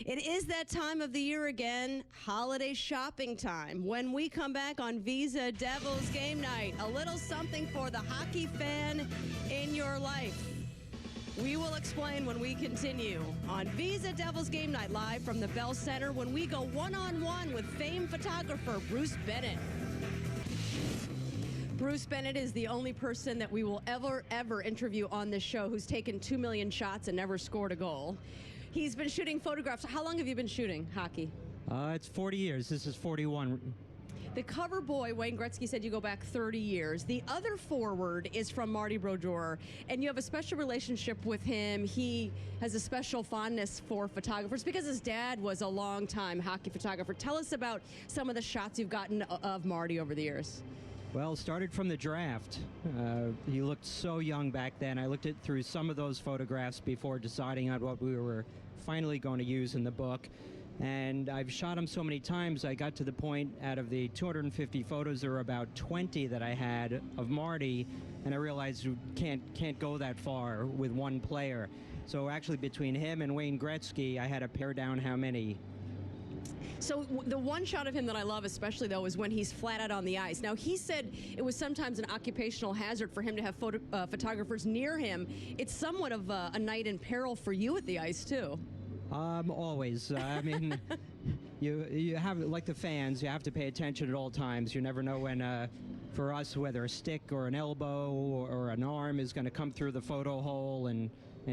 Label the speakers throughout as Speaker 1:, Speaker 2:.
Speaker 1: It is that time of the year again, holiday shopping time. When we come back on Visa Devils Game Night, a little something for the hockey fan in your life. We will explain when we continue on Visa Devils Game Night, live from the Bell Center, when we go one-on-one with famed photographer Bruce Bennett. Bruce Bennett is the only person that we will ever interview on this show who's taken 2 million shots and never scored a goal. He's been shooting photographs. How long have you been shooting hockey?
Speaker 2: It's 40 years. This is 41.
Speaker 1: The cover boy, Wayne Gretzky, said you go back 30 years. The other forward is from Marty Brodeur, and you have a special relationship with him. He has a special fondness for photographers because his dad was a long-time hockey photographer. Tell us about some of the shots you've gotten of Marty over the years.
Speaker 2: Well, started from the draft. He looked so young back then. I looked through some of those photographs before deciding on what we were finally going to use in the book. And I've shot him so many times, I got to the point, out of the 250 photos, there were about 20 that I had of Marty, and I realized you can't go that far with one player. So actually between him and Wayne Gretzky, I had to pare down how many.
Speaker 1: So the one shot of him that I love especially, though, is when he's flat out on the ice. Now, he said it was sometimes an occupational hazard for him to have photographers near him. It's somewhat of a night in peril for you at the ice, too.
Speaker 2: Always. I mean, you have, like the fans, you have to pay attention at all times. You never know when, for us, whether a stick or an elbow or an arm is going to come through the photo hole and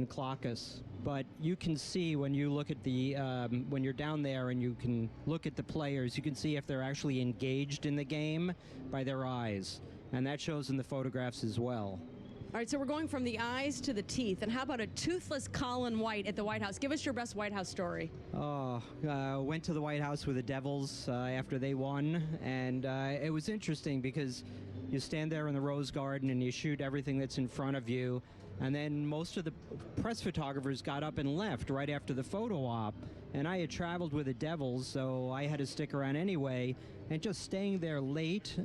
Speaker 2: clock us. But you can see when you look at the, when you're down there and you can look at the players, you can see if they're actually engaged in the game by their eyes. And that shows in the photographs as well.
Speaker 1: All right, so we're going from the eyes to the teeth. And how about a toothless Colin White at the White House? Give us your best White House story.
Speaker 2: Went to the White House with the Devils after they won. And it was interesting because you stand there in the Rose Garden and you shoot everything that's in front of you. And then most of the press photographers got up and left right after the photo op. And I had traveled with the Devils, so I had to stick around anyway. And just staying there late,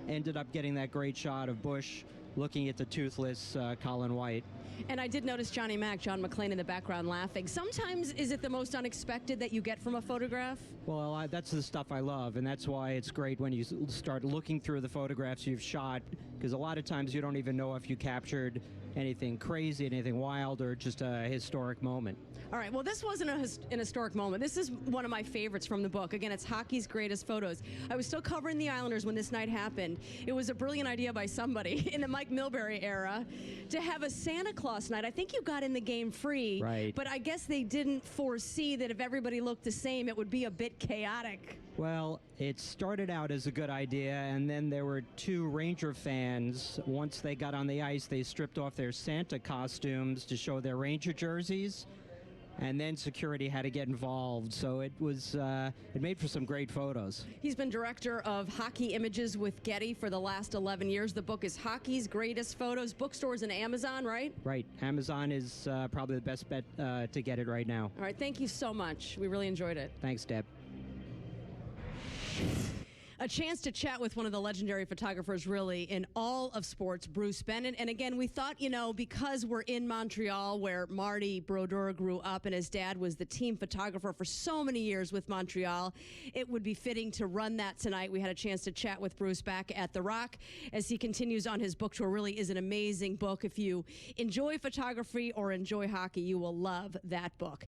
Speaker 2: ended up getting that great shot of Bush looking at the toothless Colin White.
Speaker 1: And I did notice John McClain in the background laughing. Sometimes, is it the most unexpected that you get from a photograph?
Speaker 2: Well, that's the stuff I love, and that's why it's great when you start looking through the photographs you've shot, because a lot of times you don't even know if you captured anything crazy, anything wild, or just a historic moment.
Speaker 1: All right, well, this wasn't an historic moment. This is one of my favorites from the book. Again, it's Hockey's Greatest Photos. I was still covering the Islanders when this night happened. It was a brilliant idea by somebody in the Mike Milbury era to have a Santa Claus night. I think you got in the game free,
Speaker 2: right?
Speaker 1: But I guess they didn't foresee that if everybody looked the same, it would be a bit chaotic.
Speaker 2: Well, it started out as a good idea, and then there were two Ranger fans. Once they got on the ice, they stripped off their Santa costumes to show their Ranger jerseys, and then security had to get involved. So it was it made for some great photos. He's
Speaker 1: been director of Hockey Images with Getty for the last 11 years. The book is Hockey's Greatest Photos. Bookstores and Amazon, right?
Speaker 2: Right. Amazon is probably the best bet to get it right now.
Speaker 1: All right. Thank you so much. We really enjoyed it.
Speaker 2: Thanks, Deb.
Speaker 1: A chance to chat with one of the legendary photographers, really, in all of sports, Bruce Bennett. And again, we thought, because we're in Montreal, where Marty Brodeur grew up and his dad was the team photographer for so many years with Montreal, it would be fitting to run that tonight. We had a chance to chat with Bruce back at The Rock as he continues on his book tour. Really is an amazing book. If you enjoy photography or enjoy hockey, you will love that book.